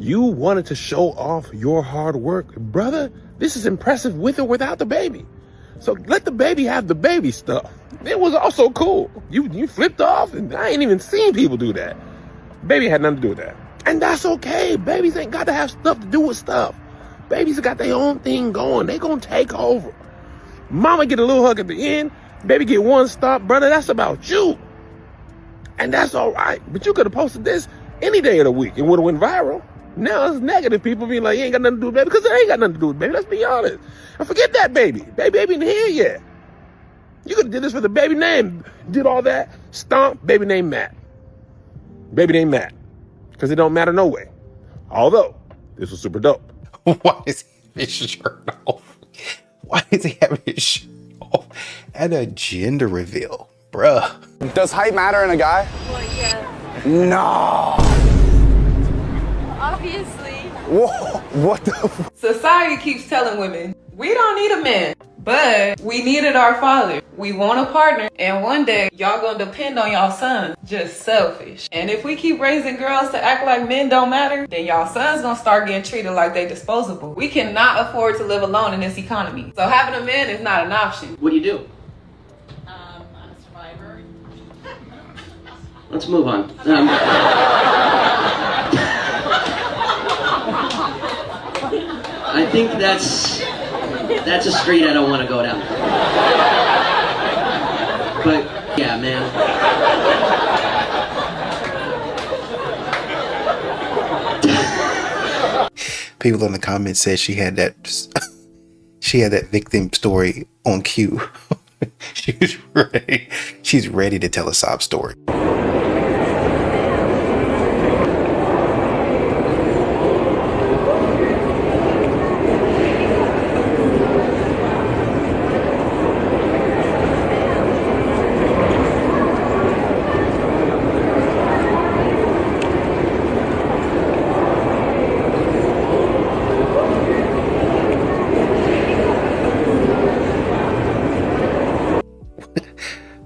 [SPEAKER 28] You wanted to show off your hard work. Brother, this is impressive with or without the baby. So let the baby have the baby stuff. It was also cool. You flipped off, and I ain't even seen people do that. Baby had nothing to do with that. And that's okay. Babies ain't got to have stuff to do with stuff. Babies got their own thing going. They gonna take over. Mama get a little hug at the end. Baby get one stop. Brother, that's about you. And that's all right. But you could have posted this any day of the week. It would have went viral. Now it's negative. People being like, you ain't got nothing to do with baby. Because it ain't got nothing to do with baby. Let's be honest. And forget that baby. Baby ain't here yet. You could have did this for the baby name. Did all that. Stomp. Baby named Matt. Baby named Matt. Because it don't matter no way. Although, this was super dope.
[SPEAKER 11] Why is he having his shirt off? Why is he having his shirt off at a gender reveal? Bruh.
[SPEAKER 25] Does height matter in a guy?
[SPEAKER 27] Well, yeah.
[SPEAKER 25] No.
[SPEAKER 27] Obviously.
[SPEAKER 25] Whoa, what the?
[SPEAKER 7] Society keeps telling women, we don't need a man, but we needed our father. We want a partner, and one day y'all gonna depend on y'all son. Just selfish. And if we keep raising girls to act like men don't matter, then y'all sons gonna start getting treated like they disposable. We cannot afford to live alone in this economy. So having a man is not an option.
[SPEAKER 2] What do you do?
[SPEAKER 27] I'm a survivor.
[SPEAKER 2] Let's move on. I think that's a street I don't want to go down. But yeah, man.
[SPEAKER 11] People in the comments said she had that victim story on cue. She's ready to tell a sob story.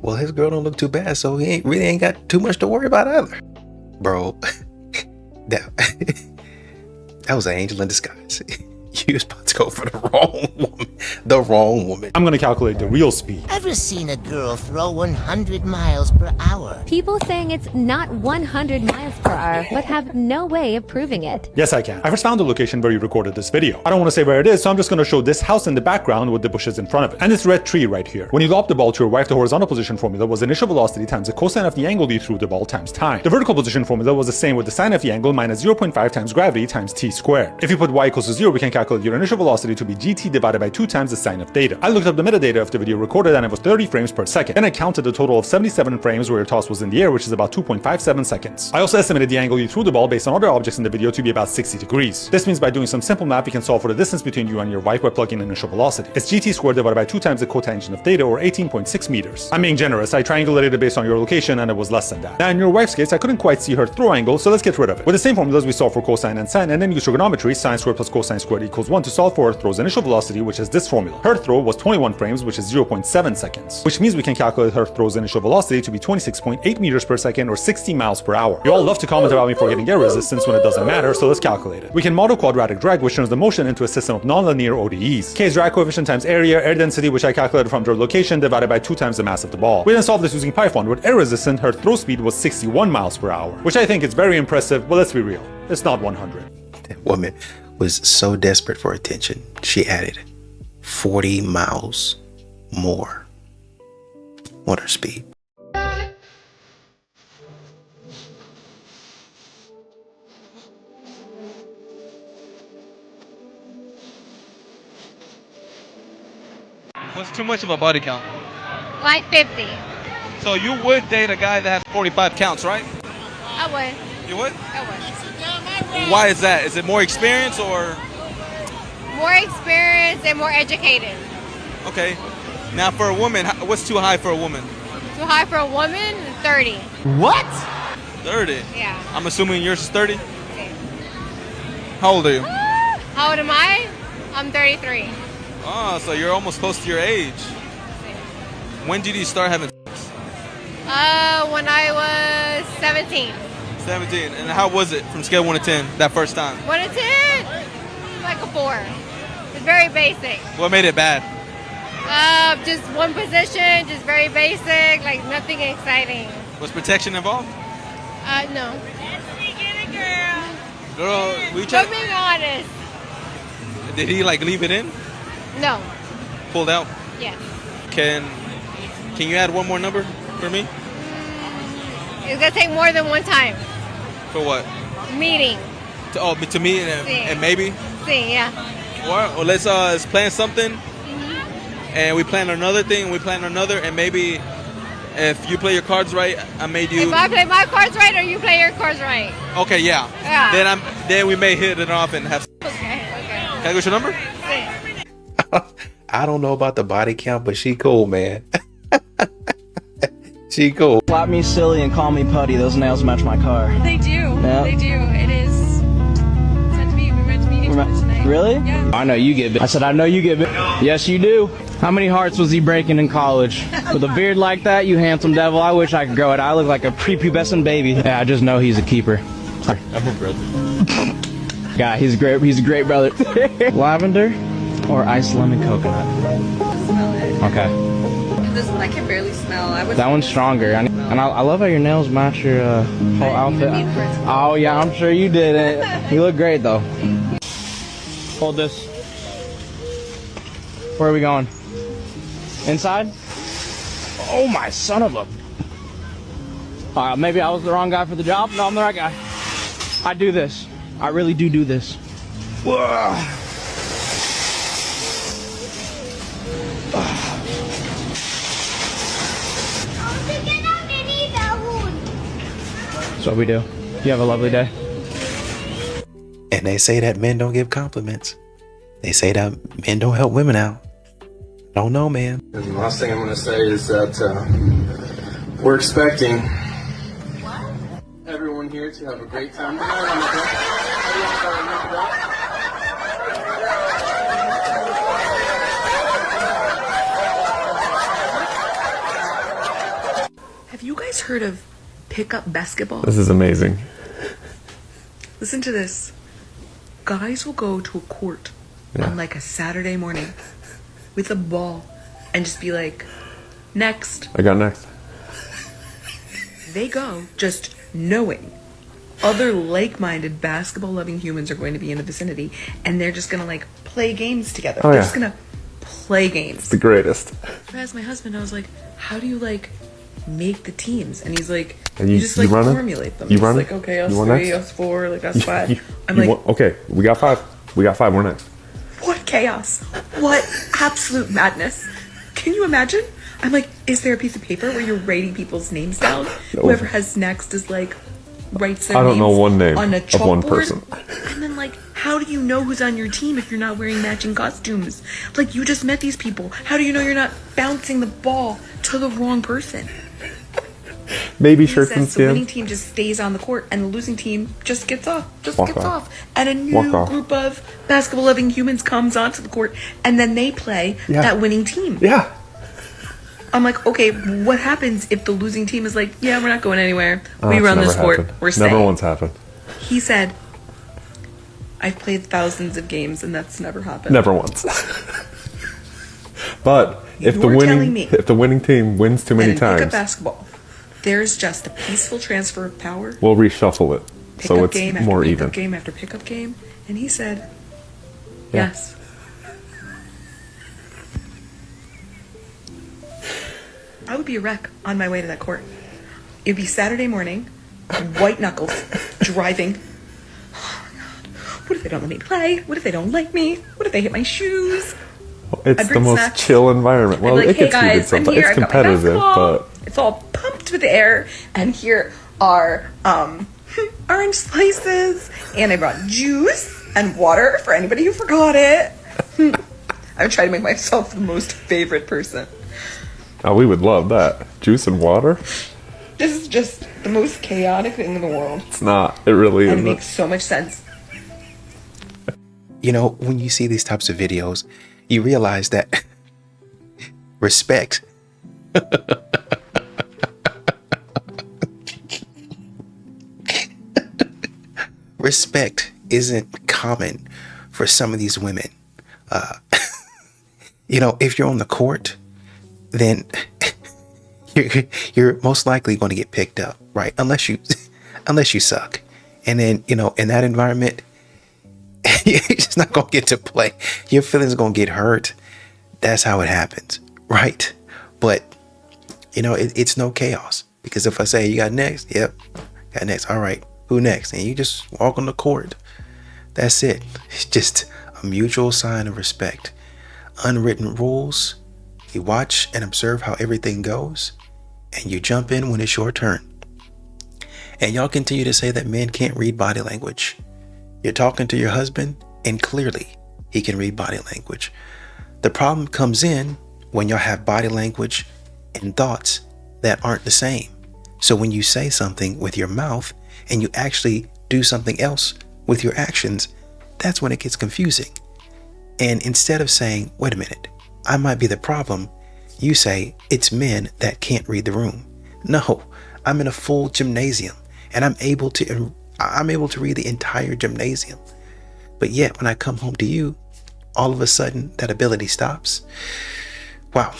[SPEAKER 11] Well, his girl don't look too bad, so he really ain't got too much to worry about either. Bro, that was an angel in disguise. You was about to go for the wrong woman. The wrong woman.
[SPEAKER 4] I'm gonna calculate the real speed.
[SPEAKER 5] Ever seen a girl throw 100 miles per hour?
[SPEAKER 6] People saying it's not 100 miles per hour, but have no way of proving it.
[SPEAKER 4] Yes, I can. I first found the location where you recorded this video. I don't want to say where it is, so I'm just gonna show this house in the background with the bushes in front of it. And this red tree right here. When you lob the ball to your wife, the horizontal position formula was initial velocity times the cosine of the angle you threw the ball times time. The vertical position formula was the same with the sine of the angle minus 0.5 times gravity times t squared. If you put y equals to 0, we can calculate your initial velocity to be gt divided by 2 times the sine of theta. I looked up the metadata of the video recorded and it was 30 frames per second. Then I counted a total of 77 frames where your toss was in the air, which is about 2.57 seconds. I also estimated the angle you threw the ball based on other objects in the video to be about 60 degrees. This means by doing some simple math, we can solve for the distance between you and your wife by plugging in initial velocity. It's gt squared divided by 2 times the cotangent of theta, or 18.6 meters. I'm being generous. I triangulated it based on your location and it was less than that. Now in your wife's case, I couldn't quite see her throw angle, so let's get rid of it. With the same formulas we solve for cosine and sine, and then use trigonometry, sine squared plus cosine squared equals 1 to solve for her throw's initial velocity, which is this formula. Her throw was 21 frames, which is 0.7 seconds. Which means we can calculate her throw's initial velocity to be 26.8 meters per second, or 60 miles per hour. You all love to comment about me for getting air resistance when it doesn't matter, so let's calculate it. We can model quadratic drag, which turns the motion into a system of nonlinear ODEs. K is drag coefficient times area, air density, which I calculated from their location, divided by 2 times the mass of the ball. We then solved this using Python. With air resistance, her throw speed was 61 miles per hour, which I think is very impressive, but let's be real, it's not 100.
[SPEAKER 11] That woman was so desperate for attention, she added 40 miles more on her speed.
[SPEAKER 8] What's too much of a body count?
[SPEAKER 10] Like 50.
[SPEAKER 8] So you would date a guy that has 45 counts, right?
[SPEAKER 10] I would.
[SPEAKER 8] You would?
[SPEAKER 10] I would.
[SPEAKER 8] Why is that? Is it more experience or?
[SPEAKER 10] More experience and more educated.
[SPEAKER 8] Okay. Now for a woman, what's too high for a woman?
[SPEAKER 10] Too high for a woman? 30.
[SPEAKER 8] What? 30?
[SPEAKER 10] Yeah.
[SPEAKER 8] I'm assuming yours is 30?
[SPEAKER 10] Okay.
[SPEAKER 8] How old are you?
[SPEAKER 10] How old am I? I'm 33.
[SPEAKER 8] Oh, so you're almost close to your age. When did you start having sex?
[SPEAKER 10] When I was 17.
[SPEAKER 8] 17. And how was it from scale 1 to 10 that first time?
[SPEAKER 10] 1 to 10? Like a 4. It's very basic.
[SPEAKER 8] What made it bad?
[SPEAKER 10] Just one position, just very basic, like nothing exciting.
[SPEAKER 8] Was protection involved?
[SPEAKER 10] No.
[SPEAKER 8] Girl, we
[SPEAKER 10] But
[SPEAKER 8] checked.
[SPEAKER 10] being honest,
[SPEAKER 8] Did he like leave it in?
[SPEAKER 10] no.
[SPEAKER 8] Pulled out?
[SPEAKER 10] Yes.
[SPEAKER 8] Can you add one more number for me?
[SPEAKER 10] It's gonna take more than one time.
[SPEAKER 8] For what?
[SPEAKER 10] Meeting.
[SPEAKER 8] To me and maybe?
[SPEAKER 10] See, yeah.
[SPEAKER 8] Or let's plan something. And we plan another thing, we plan another, and maybe if you play your cards right, I made you.
[SPEAKER 10] If I play my cards right or you play your cards right.
[SPEAKER 8] Okay, yeah.
[SPEAKER 10] Yeah.
[SPEAKER 8] Then we may hit it off and have.
[SPEAKER 10] Okay.
[SPEAKER 8] Can I get your number?
[SPEAKER 11] I don't know about the body count, but she cool, man. She cool.
[SPEAKER 1] Slap me silly and call me putty. Those nails match my car.
[SPEAKER 12] They do.
[SPEAKER 11] Yeah.
[SPEAKER 12] They do. It is meant to be. We're meant to meet each other tonight.
[SPEAKER 1] Really?
[SPEAKER 12] Yeah.
[SPEAKER 1] I know you get bit. I said I know you get bit. Yes, you do. How many hearts was he breaking in college? With a beard like that, you handsome devil. I wish I could grow it. I look like a prepubescent baby. Yeah, I just know he's a keeper.
[SPEAKER 28] I'm a brother.
[SPEAKER 1] Yeah, he's a great brother. Lavender or iced lemon coconut?
[SPEAKER 12] Smell it.
[SPEAKER 1] Okay.
[SPEAKER 12] This one I can barely smell. I would.
[SPEAKER 1] That one's stronger. And I love how your nails match your whole outfit. Oh yeah, I'm sure you did it. You look great though. Hold this. Where are we going? Inside? Oh my son of a... maybe I was the wrong guy for the job. No, I'm the right guy. I do this. I really do this. That's what we do. You have a lovely day.
[SPEAKER 11] And they say that men don't give compliments. They say that men don't help women out. Don't know, man.
[SPEAKER 13] And the last thing I'm going to say is that we're expecting everyone here to have a great time tonight on the deck.
[SPEAKER 14] Have you guys heard of pickup basketball?
[SPEAKER 28] This is amazing.
[SPEAKER 14] Listen to this. Guys will go to a court on like a Saturday morning with a ball and just be like, next.
[SPEAKER 28] I got next.
[SPEAKER 14] They go just knowing other like-minded basketball-loving humans are going to be in the vicinity, and they're just gonna like play games together.
[SPEAKER 28] Oh,
[SPEAKER 14] they're
[SPEAKER 28] yeah.
[SPEAKER 14] just gonna play games.
[SPEAKER 28] It's the greatest.
[SPEAKER 14] I asked my husband, I was like, how do you like make the teams? And he's like,
[SPEAKER 28] And
[SPEAKER 14] you
[SPEAKER 28] you-
[SPEAKER 14] just
[SPEAKER 28] you
[SPEAKER 14] like
[SPEAKER 28] run 'em?
[SPEAKER 14] formulate them.
[SPEAKER 28] You
[SPEAKER 14] It's
[SPEAKER 28] run 'em?
[SPEAKER 14] like, okay, us
[SPEAKER 28] You want
[SPEAKER 14] 3,
[SPEAKER 28] next?
[SPEAKER 14] us 4, like us 5. I'm
[SPEAKER 28] You
[SPEAKER 14] like,
[SPEAKER 28] want- okay, we got 5. We got 5. We're next.
[SPEAKER 14] what chaos? What absolute madness? Can you imagine? I'm like, is there a piece of paper where you're writing people's names down?
[SPEAKER 28] No.
[SPEAKER 14] Whoever has next is like, writes their
[SPEAKER 28] I don't know
[SPEAKER 14] names
[SPEAKER 28] one name
[SPEAKER 14] on a
[SPEAKER 28] of one
[SPEAKER 14] chalkboard.
[SPEAKER 28] person.
[SPEAKER 14] And then like, how do you know who's on your team if you're not wearing matching costumes? Like, you just met these people. How do you know you're not bouncing the ball to the wrong person?
[SPEAKER 28] Maybe
[SPEAKER 14] He
[SPEAKER 28] shirts and
[SPEAKER 14] says the winning
[SPEAKER 28] skins.
[SPEAKER 14] team just stays on the court and the losing team just gets off.
[SPEAKER 28] Walk off.
[SPEAKER 14] And a new
[SPEAKER 28] Walk off.
[SPEAKER 14] group of basketball loving humans comes onto the court and then they play
[SPEAKER 28] Yeah.
[SPEAKER 14] that winning team.
[SPEAKER 28] Yeah.
[SPEAKER 14] I'm like, okay, what happens if the losing team is like, yeah, we're not going anywhere. We
[SPEAKER 28] That's
[SPEAKER 14] run this
[SPEAKER 28] never
[SPEAKER 14] court.
[SPEAKER 28] happened.
[SPEAKER 14] We're staying.
[SPEAKER 28] Never once happened.
[SPEAKER 14] He said, I've played thousands of games and that's never happened.
[SPEAKER 28] Never once. But if
[SPEAKER 14] You're telling me
[SPEAKER 28] the winning team wins too many
[SPEAKER 14] And in pickup
[SPEAKER 28] times,
[SPEAKER 14] basketball, there's just a peaceful transfer of power.
[SPEAKER 28] we'll reshuffle it so
[SPEAKER 14] Pickup
[SPEAKER 28] it's
[SPEAKER 14] game after
[SPEAKER 28] more
[SPEAKER 14] pickup
[SPEAKER 28] even.
[SPEAKER 14] game after pickup game. And he said,
[SPEAKER 28] Yeah.
[SPEAKER 14] yes. I would be a wreck on my way to that court. It'd be Saturday morning, white knuckles, driving. Oh my God. What if they don't let me play? What if they don't like me? What if they hit my shoes?
[SPEAKER 28] It's
[SPEAKER 14] I'd
[SPEAKER 28] the
[SPEAKER 14] bring
[SPEAKER 28] most
[SPEAKER 14] snacks.
[SPEAKER 28] chill environment. Well,
[SPEAKER 14] I'd be like,
[SPEAKER 28] it gets
[SPEAKER 14] hey
[SPEAKER 28] heated
[SPEAKER 14] guys, I'm
[SPEAKER 28] sometimes.
[SPEAKER 14] here.
[SPEAKER 28] It's
[SPEAKER 14] I got my
[SPEAKER 28] competitive,
[SPEAKER 14] basketball.
[SPEAKER 28] but
[SPEAKER 14] It's all pumped with air. And here are orange slices. And I brought juice and water for anybody who forgot it. I'm trying to make myself the most favorite person.
[SPEAKER 28] oh, we would love that. Juice and water?
[SPEAKER 14] This is just the most chaotic thing in the world.
[SPEAKER 28] It's not. It really
[SPEAKER 14] And it
[SPEAKER 28] isn't.
[SPEAKER 14] makes so much sense.
[SPEAKER 11] You know, when you see these types of videos, you realize that respect respect isn't common for some of these women. You know, if you're on the court, then you're most likely going to get picked up, right? Unless you suck. And then, you know, in that environment, you're just not going to get to play. Your feelings are going to get hurt. That's how it happens, right? But, you know, it's no chaos. Because if I say, you got next? Yep, got next. All right, who next? And you just walk on the court. That's it. It's just a mutual sign of respect. Unwritten rules. You watch and observe how everything goes, and you jump in when it's your turn. And y'all continue to say that men can't read body language. You're talking to your husband, and clearly he can read body language. The problem comes in when y'all have body language and thoughts that aren't the same. So when you say something with your mouth and you actually do something else with your actions, that's when it gets confusing. And instead of saying, wait a minute, I might be the problem, you say, it's men that can't read the room. No, I'm in a full gymnasium and I'm able to read the entire gymnasium. But yet when I come home to you, all of a sudden that ability stops. Wow.